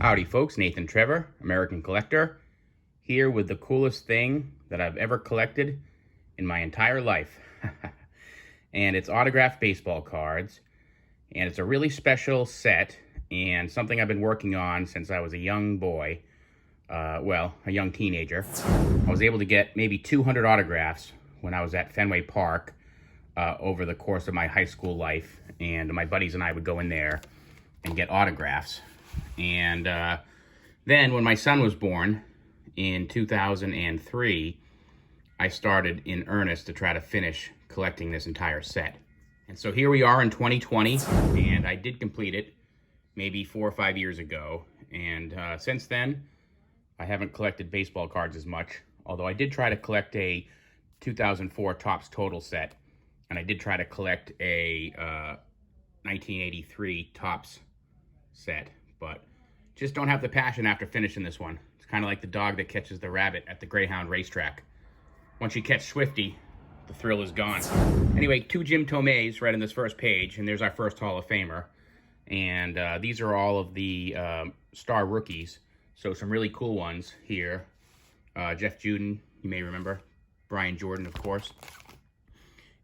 Howdy folks, Nathan-trevor, American Collector, here with the coolest thing that I've ever collected in my entire life. And it's autographed baseball cards, and it's a really special set, and something I've been working on since I was a young boy, a young teenager. I was able to get maybe 200 autographs when I was at Fenway Park over the course of my high school life, and my buddies and I would go in there and get autographs. And then when my son was born in 2003, I started in earnest to try to finish collecting this entire set. And so here we are in 2020, and I did complete it maybe 4 or 5 years ago. And since then, I haven't collected baseball cards as much, although I did try to collect a 2004 Topps Total set, and I did try to collect a 1983 Topps set, but just don't have the passion after finishing this one. It's kind of like the dog that catches the rabbit at the Greyhound racetrack. Once you catch Swifty, the thrill is gone. Anyway, 2 Jim Thomays right on this first page, and there's our first Hall of Famer. And these are all of the star rookies. So some really cool ones here. Jeff Juden, you may remember. Brian Jordan, of course.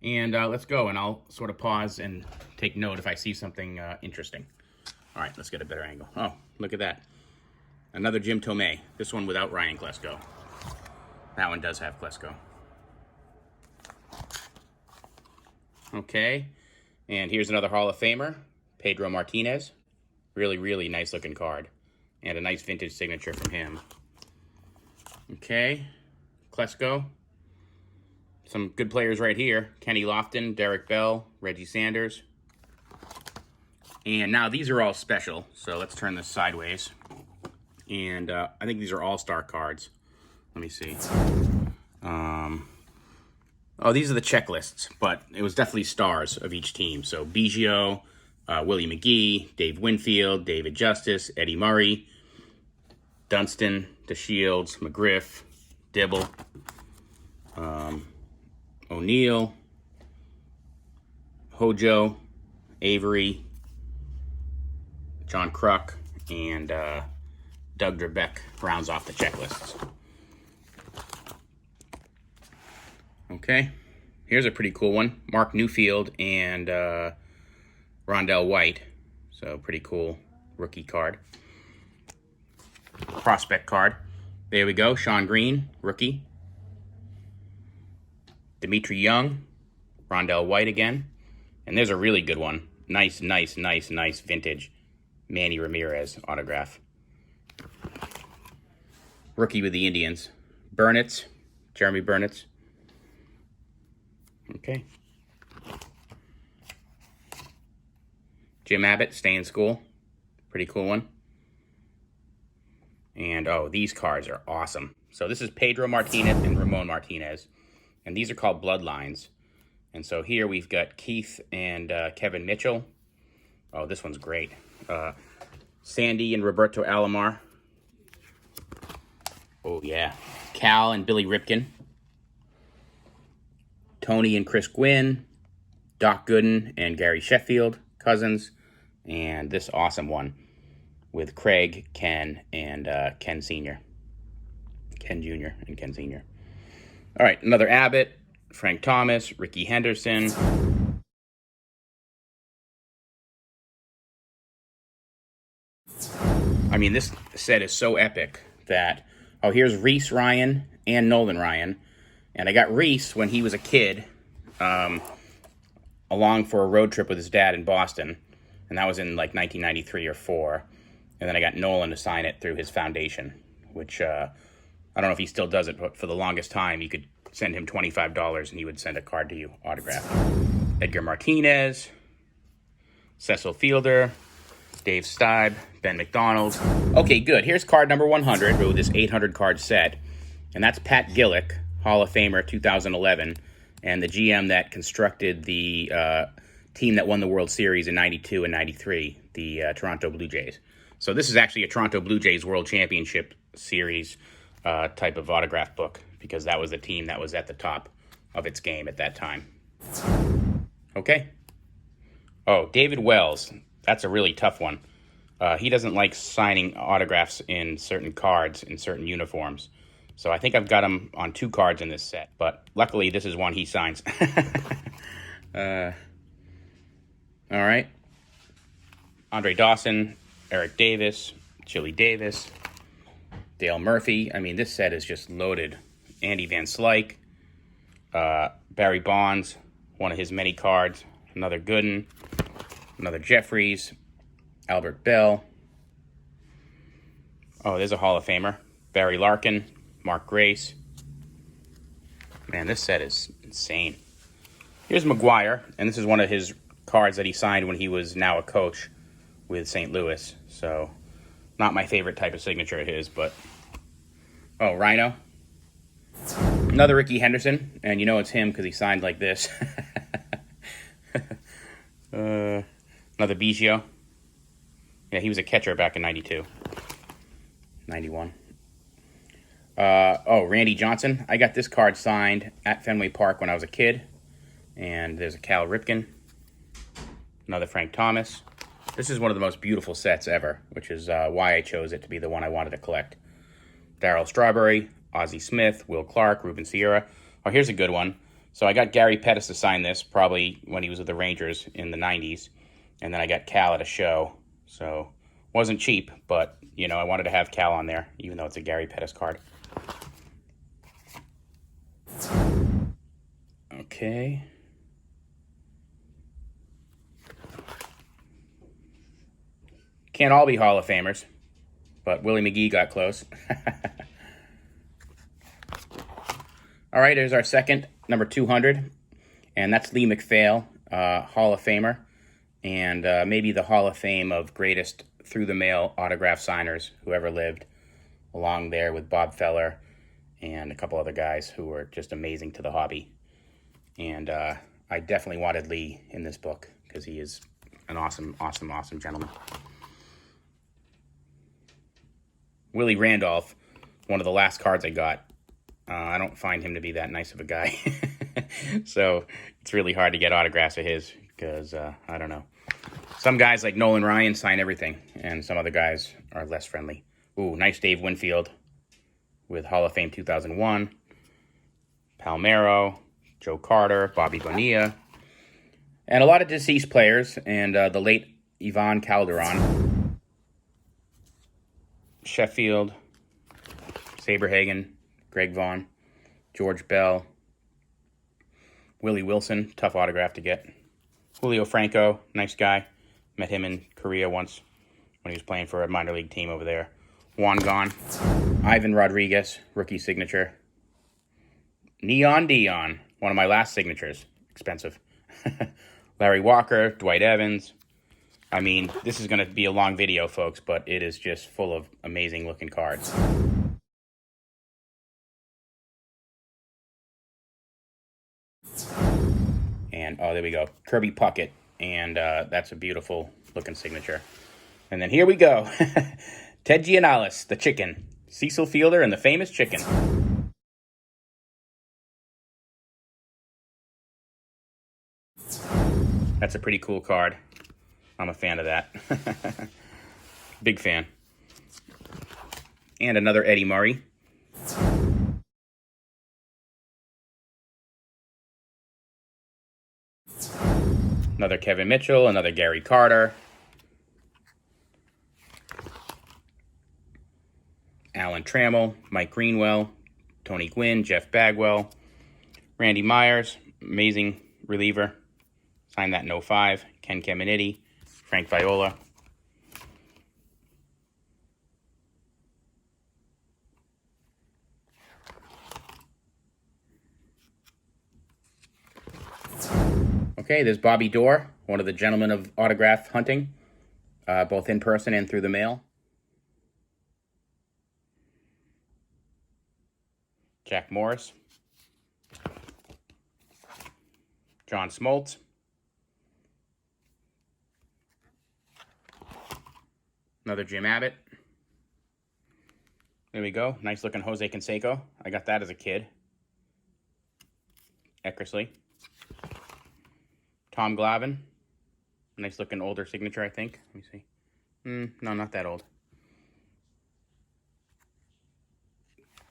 And let's go, and I'll sort of pause and take note if I see something interesting. All right, let's get a better angle. Oh, look at that. Another Jim Thome. This one without Ryan Klesko. That one does have Klesko. Okay, and here's another Hall of Famer, Pedro Martinez. Really, really nice looking card. And a nice vintage signature from him. Okay, Klesko. Some good players right here. Kenny Lofton, Derek Bell, Reggie Sanders. And now these are all special, so let's turn this sideways. And I think these are all-star cards. Let me see. Oh, these are the checklists, but it was definitely stars of each team. So Biggio, Willie McGee, Dave Winfield, David Justice, Eddie Murray, Dunston, DeShields, McGriff, Dibble, O'Neill, Hojo, Avery, John Kruk, and Doug Drabek rounds off the checklists. Okay, here's a pretty cool one. Mark Newfield and Rondell White. So pretty cool rookie card. Prospect card. There we go. Sean Green, rookie. Dimitri Young, Rondell White again. And there's a really good one. Nice vintage Manny Ramirez autograph. Rookie with the Indians. Burnitz, Jeremy Burnitz. Okay. Jim Abbott, Stay in School. Pretty cool one. And, oh, these cards are awesome. So this is Pedro Martinez and Ramon Martinez. And these are called Bloodlines. And so here we've got Keith and Kevin Mitchell. Oh, this one's great. Sandy and Roberto Alomar. Oh, yeah. Cal and Billy Ripken. Tony and Chris Gwynn. Doc Gooden and Gary Sheffield, cousins. And this awesome one with Craig, Ken, and Ken Sr. Ken Jr. and Ken Sr. All right, another Abbott, Frank Thomas, Ricky Henderson. I mean, this set is so epic that, oh, here's Reese Ryan and Nolan Ryan. And I got Reese when he was a kid along for a road trip with his dad in Boston. And that was in like 1993 or 4. And then I got Nolan to sign it through his foundation, which I don't know if he still does it, but for the longest time, you could send him $25 and he would send a card to you autographed. Edgar Martinez, Cecil Fielder, Dave Stieb, Ben McDonald. Okay, good. Here's card number 100 with this 800 card set. And that's Pat Gillick, Hall of Famer 2011, and the GM that constructed the team that won the World Series in 92 and 93, the Toronto Blue Jays. So this is actually a Toronto Blue Jays World Championship Series type of autograph book, because that was the team that was at the top of its game at that time. Okay. Oh, David Wells. That's a really tough one. He doesn't like signing autographs in certain cards, in certain uniforms. So I think I've got him on 2 cards in this set. But luckily, this is one he signs. All right. Andre Dawson, Eric Davis, Chili Davis, Dale Murphy. I mean, this set is just loaded. Andy Van Slyke, Barry Bonds, one of his many cards. Another Gooden, another Jeffries, Albert Bell. Oh, there's a Hall of Famer. Barry Larkin, Mark Grace. Man, this set is insane. Here's McGuire, and this is one of his cards that he signed when he was now a coach with St. Louis. So, not my favorite type of signature of his, but... Oh, Rhino. Another Ricky Henderson, and you know it's him because he signed like this. Another Biggio. Yeah, he was a catcher back in 92. 91. Randy Johnson. I got this card signed at Fenway Park when I was a kid. And there's a Cal Ripken. Another Frank Thomas. This is one of the most beautiful sets ever, which is why I chose it to be the one I wanted to collect. Darryl Strawberry, Ozzie Smith, Will Clark, Ruben Sierra. Oh, here's a good one. So I got Gary Pettis to sign this, probably when he was with the Rangers in the 90s. And then I got Cal at a show. So, wasn't cheap, but, you know, I wanted to have Cal on there, even though it's a Gary Pettis card. Okay. Can't all be Hall of Famers, but Willie McGee got close. All right, there's our second, number 200, and that's Lee McPhail, Hall of Famer, and maybe the Hall of Fame of greatest through-the-mail autograph signers who ever lived, along there with Bob Feller and a couple other guys who were just amazing to the hobby. And I definitely wanted Lee in this book because he is an awesome, awesome, awesome gentleman. Willie Randolph, one of the last cards I got. I don't find him to be that nice of a guy. So it's really hard to get autographs of his because, I don't know. Some guys like Nolan Ryan sign everything, and some other guys are less friendly. Ooh, nice Dave Winfield with Hall of Fame 2001. Palmeiro, Joe Carter, Bobby Bonilla. And a lot of deceased players, and the late Ivan Calderon. Sheffield, Saberhagen, Greg Vaughn, George Bell, Willie Wilson, tough autograph to get. Julio Franco, nice guy. Met him in Korea once when he was playing for a minor league team over there. Juan Gon. Ivan Rodriguez, rookie signature. Neon Dion, one of my last signatures. Expensive. Larry Walker, Dwight Evans. I mean, this is going to be a long video, folks, but it is just full of amazing looking cards. And, oh, there we go. Kirby Puckett. And that's a beautiful looking signature. And then here we go. Ted Giannalis, the chicken. Cecil Fielder and the famous chicken. That's a pretty cool card. I'm a fan of that. Big fan. And another Eddie Murray. Another Kevin Mitchell, another Gary Carter. Alan Trammell, Mike Greenwell, Tony Gwynn, Jeff Bagwell, Randy Myers, amazing reliever. Signed that in 05. Ken Caminiti, Frank Viola. Okay, there's Bobby Dorr, one of the gentlemen of autograph hunting, both in person and through the mail. Jack Morris. John Smoltz. Another Jim Abbott. There we go. Nice looking Jose Canseco. I got that as a kid. Eckersley. Tom Glavine. Nice looking older signature, I think. Let me see. No, not that old.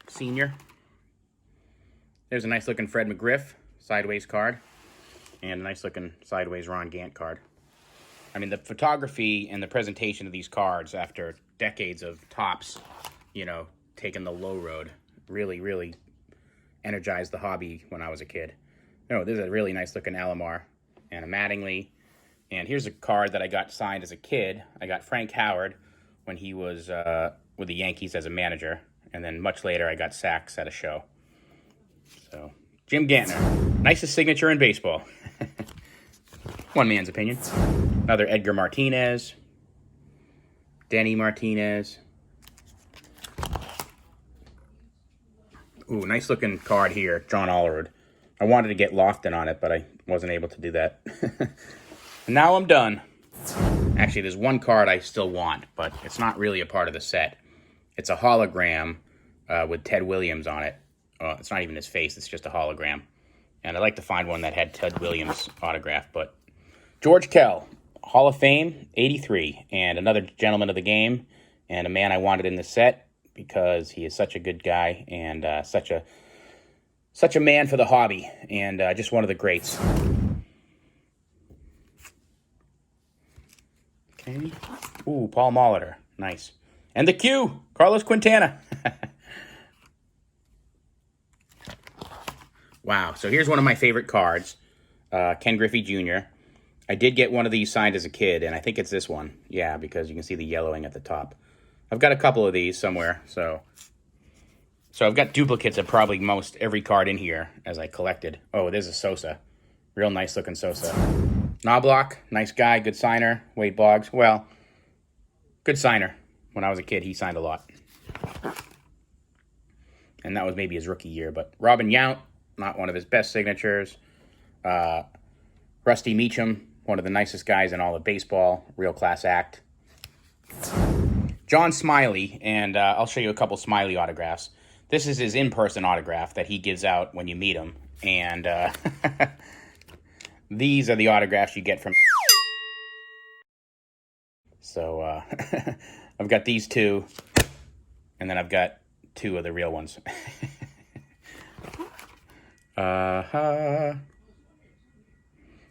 Senior. There's a nice looking Fred McGriff sideways card, and a nice looking sideways Ron Gant card. I mean, the photography and the presentation of these cards after decades of Topps, taking the low road, really, really energized the hobby when I was a kid. This is a really nice looking Alomar and a Mattingly. And here's a card that I got signed as a kid. I got Frank Howard when he was with the Yankees as a manager. And then much later, I got Sachs at a show. So, Jim Gantner, nicest signature in baseball. One man's opinion. Another Edgar Martinez. Denny Martinez. Ooh, nice looking card here, John Allerud. I wanted to get Lofton on it, but I wasn't able to do that. Now I'm done. Actually, there's one card I still want, but it's not really a part of the set. It's a hologram with Ted Williams on it. It's not even his face, it's just a hologram. And I'd like to find one that had Ted Williams' autograph, but George Kell, Hall of Fame, 83, and another gentleman of the game, and a man I wanted in the set because he is such a good guy and such a man for the hobby, and just one of the greats. Okay. Ooh, Paul Molitor. Nice. And the Q, Carlos Quintana. Wow. So here's one of my favorite cards, Ken Griffey Jr. I did get one of these signed as a kid, and I think it's this one. Yeah, because you can see the yellowing at the top. I've got a couple of these somewhere, so I've got duplicates of probably most every card in here as I collected. Oh, there's a Sosa. Real nice looking Sosa. Knobloch, nice guy, good signer. Wade Boggs, well, good signer. When I was a kid, he signed a lot. And that was maybe his rookie year. But Robin Yount, not one of his best signatures. Rusty Meacham, one of the nicest guys in all of baseball. Real class act. John Smiley, and I'll show you a couple Smiley autographs. This is his in-person autograph that he gives out when you meet him. And these are the autographs you get from... So, I've got these two, and then I've got two of the real ones.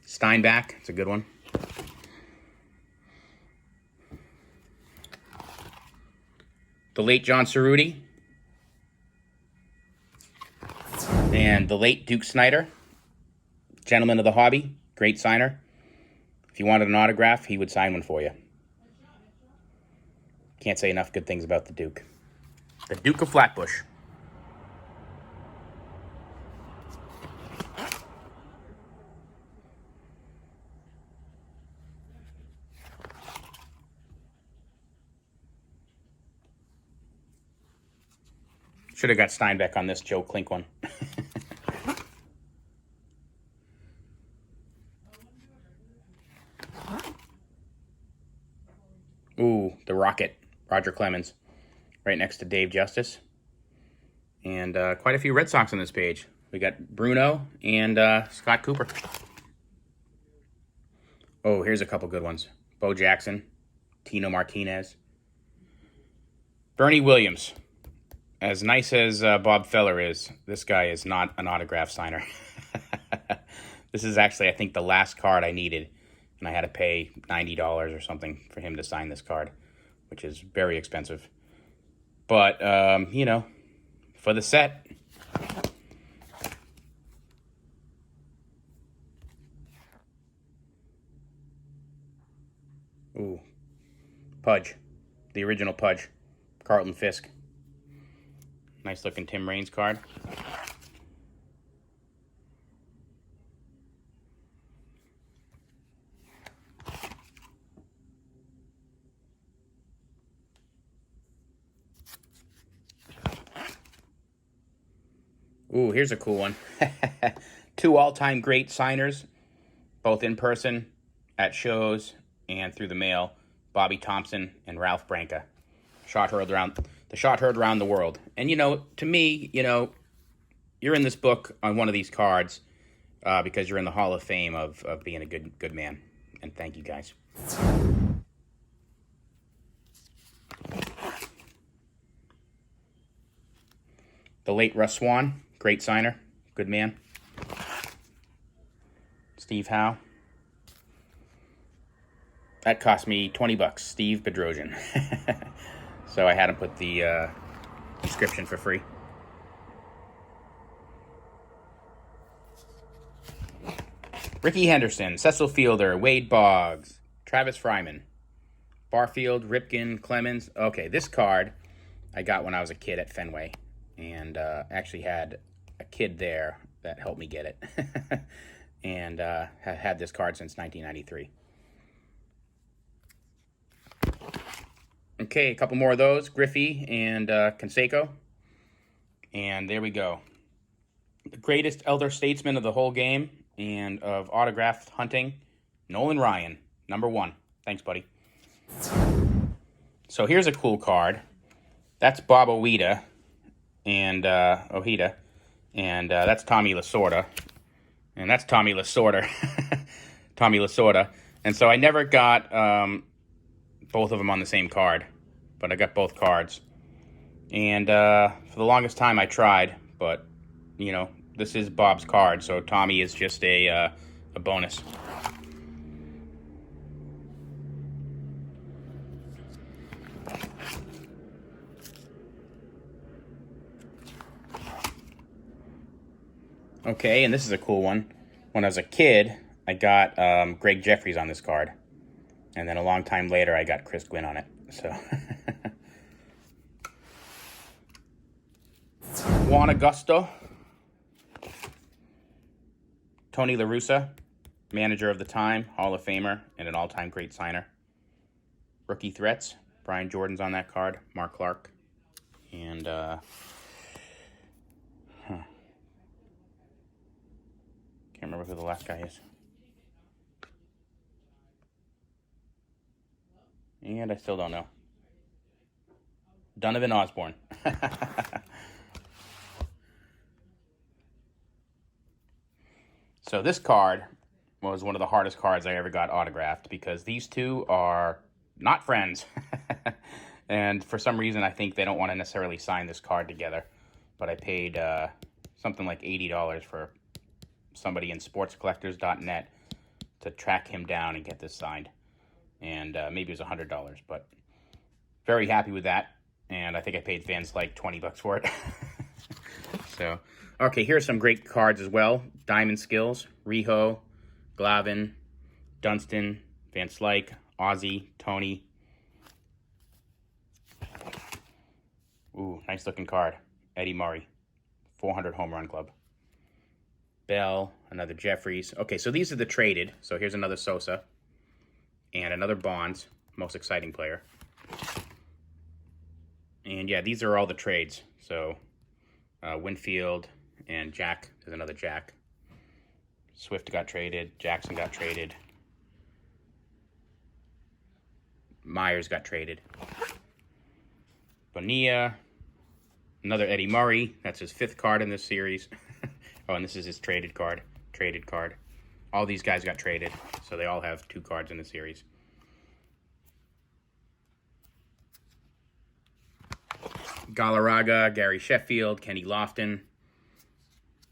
Steinbach, it's a good one. The late John Cerruti. And the late Duke Snider. Gentleman of the hobby, great signer. If you wanted an autograph, he would sign one for you. Can't say enough good things about the Duke. The Duke of Flatbush. Should have got Steinbeck on this Joe Klink one. Ooh, the Rocket, Roger Clemens, right next to Dave Justice. And quite a few Red Sox on this page. We got Bruno and Scott Cooper. Oh, here's a couple good ones. Bo Jackson, Tino Martinez. Bernie Williams. As nice as Bob Feller is, this guy is not an autograph signer. This is actually, I think, the last card I needed. And I had to pay $90 or something for him to sign this card, which is very expensive. But, for the set. Ooh, Pudge, the original Pudge, Carlton Fisk. Nice looking Tim Raines card. Ooh, here's a cool one. Two all-time great signers, both in person, at shows, and through the mail. Bobby Thompson and Ralph Branca. The shot heard around the world. And, to me, you're in this book on one of these cards because you're in the Hall of Fame of being a good man. And thank you, guys. The late Russ Swan, great signer, good man. Steve Howe. That cost me 20 bucks, Steve Bedrosian. So I had him put the inscription for free. Ricky Henderson, Cecil Fielder, Wade Boggs, Travis Fryman, Barfield, Ripken, Clemens. Okay, this card I got when I was a kid at Fenway, and actually had a kid there that helped me get it. And had this card since 1993. Okay, a couple more of those, Griffey and Canseco. And there we go. The greatest elder statesman of the whole game and of autographed hunting, Nolan Ryan, #1. Thanks, buddy. So here's a cool card. That's Bob Ojeda, and that's Tommy Lasorda. And that's Tommy Lasorda. Tommy Lasorda. And so I never got both of them on the same card, but I got both cards. And for the longest time I tried, but, you know, this is Bob's card, so Tommy is just a bonus. Okay, and this is a cool one. When I was a kid, I got Greg Jeffries on this card. And then a long time later, I got Chris Gwynn on it. So, Juan Augusto. Tony La Russa, manager of the time, Hall of Famer, and an all-time great signer. Rookie threats. Brian Jordan's on that card. Mark Clark. And, can't remember who the last guy is. And I still don't know. Donovan Osborne. So this card was one of the hardest cards I ever got autographed because these two are not friends. And for some reason, I think they don't want to necessarily sign this card together. But I paid something like $80 for somebody in sportscollectors.net to track him down and get this signed. And maybe it was $100, but very happy with that. And I think I paid fans like 20 bucks for it. So, okay, here's some great cards as well. Diamond Skills, Riho, Glavin, Dunston, Van Slyke, Ozzie, Tony. Ooh, nice looking card. Eddie Murray, 400 home run club. Bell, another Jeffries. Okay, so these are the traded. So here's another Sosa. And another Bonds, most exciting player. And yeah, these are all the trades. So Winfield and Jack, there's another Jack. Swift got traded, Jackson got traded. Myers got traded. Bonilla, another Eddie Murray, that's his 5th card in this series. Oh, and this is his traded card. All these guys got traded, so they all have 2 cards in the series. Galarraga, Gary Sheffield, Kenny Lofton.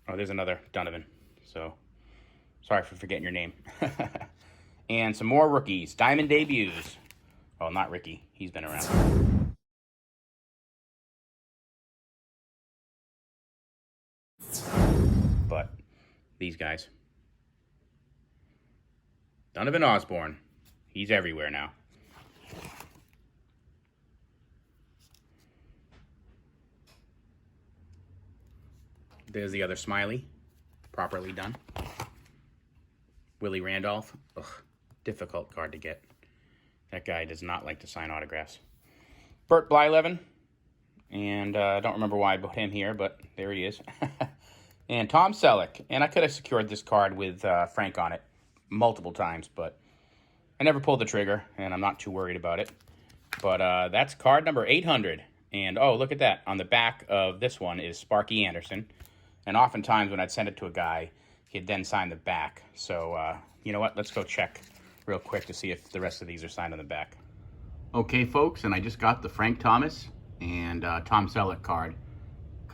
Oh, there's another Donovan. So, sorry for forgetting your name. And some more rookies. Diamond debuts. Oh, not Ricky. He's been around. But these guys. Donovan Osborne. He's everywhere now. There's the other Smiley. Properly done. Willie Randolph. Ugh, difficult card to get. That guy does not like to sign autographs. Bert Blyleven. And I don't remember why I put him here, but there he is. And Tom Selleck. And I could have secured this card with Frank on it multiple times, but I never pulled the trigger, and I'm not too worried about it. But that's card number 800. And, oh, look at that. On the back of this one is Sparky Anderson. And oftentimes when I'd send it to a guy, he'd then sign the back. So, you know what? Let's go check real quick to see if the rest of these are signed on the back. Okay, folks, and I just got the Frank Thomas and Tom Selleck card.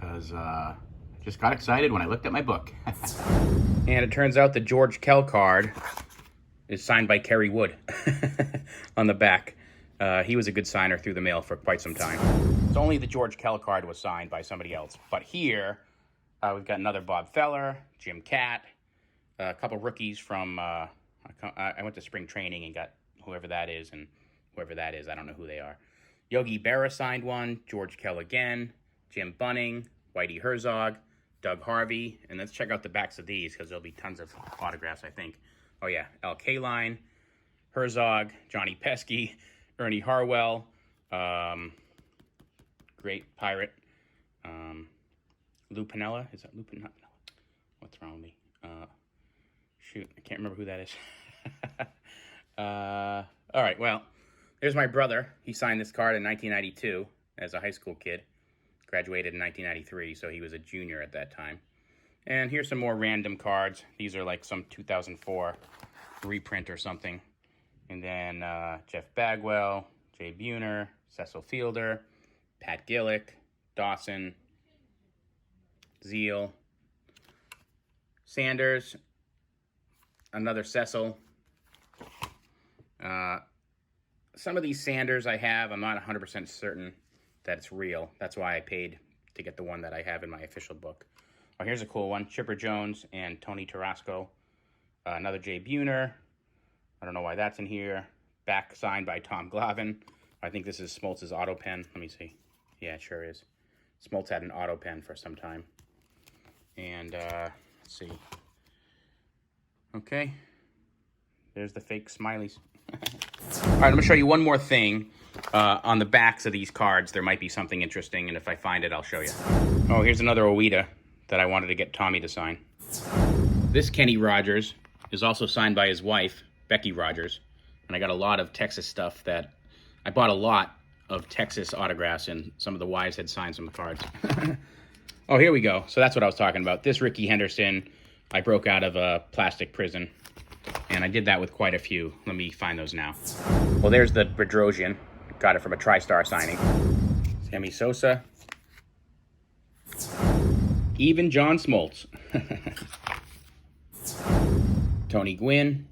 because I just got excited when I looked at my book. And it turns out the George Kell card is signed by Kerry Wood on the back. He was a good signer through the mail for quite some time. It's only the George Kell card was signed by somebody else. But here, we've got another Bob Feller, Jim Catt, a couple rookies from, I went to spring training and got whoever that is, and whoever that is, I don't know who they are. Yogi Berra signed one, George Kell again, Jim Bunning, Whitey Herzog, Doug Harvey, and let's check out the backs of these because there'll be tons of autographs, I think. Oh yeah, Al Kaline, Herzog, Johnny Pesky, Ernie Harwell, great pirate, Lou Piniella. Is that Lou Piniella? What's wrong with me? Shoot, I can't remember who that is. All right, well, there's my brother. He signed this card in 1992 as a high school kid. Graduated in 1993, so he was a junior at that time. And here's some more random cards. These are like some 2004 reprint or something. And then Jeff Bagwell, Jay Buhner, Cecil Fielder, Pat Gillick, Dawson, Zeal, Sanders, another Cecil. Some of these Sanders I have, I'm not 100% certain that it's real. That's why I paid to get the one that I have in my official book. Oh, here's a cool one. Chipper Jones and Tony Tarasco. Another Jay Buhner. I don't know why that's in here. Back signed by Tom Glavine. I think this is Smoltz's auto pen. Let me see. Yeah, it sure is. Smoltz had an auto pen for some time. And let's see. Okay. There's the fake smileys. All right, I'm going to show you one more thing. On the backs of these cards, there might be something interesting, and if I find it, I'll show you. Oh, here's another Oida that I wanted to get Tommy to sign. This Kenny Rogers is also signed by his wife, Becky Rogers, and I got a lot of Texas stuff that... I bought a lot of Texas autographs, and some of the wives had signed some of the cards. Oh, here we go. So that's what I was talking about. This Ricky Henderson, I broke out of a plastic prison, and I did that with quite a few. Let me find those now. Well, there's the Bedrosian. Got it from a TriStar signing. Sammy Sosa. Even John Smoltz. Tony Gwynn.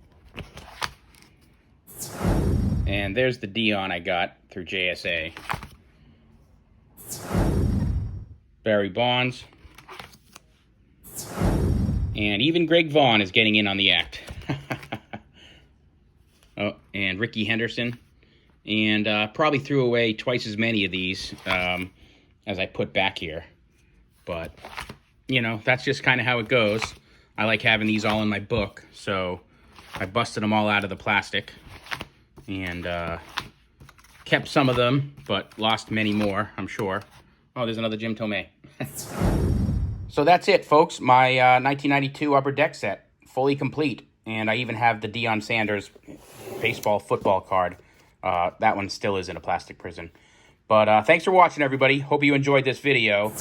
And there's the Dion I got through JSA. Barry Bonds. And even Greg Vaughn is getting in on the act. Oh, and Ricky Henderson. And probably threw away twice as many of these as I put back here. But, you know, that's just kind of how it goes. I like having these all in my book, so I busted them all out of the plastic. And kept some of them, but lost many more, I'm sure. Oh, there's another Jim Tomei. So that's it, folks. My 1992 Upper Deck set, fully complete. And I even have the Deion Sanders baseball football card. That one still is in a plastic prison. But thanks for watching, everybody. Hope you enjoyed this video.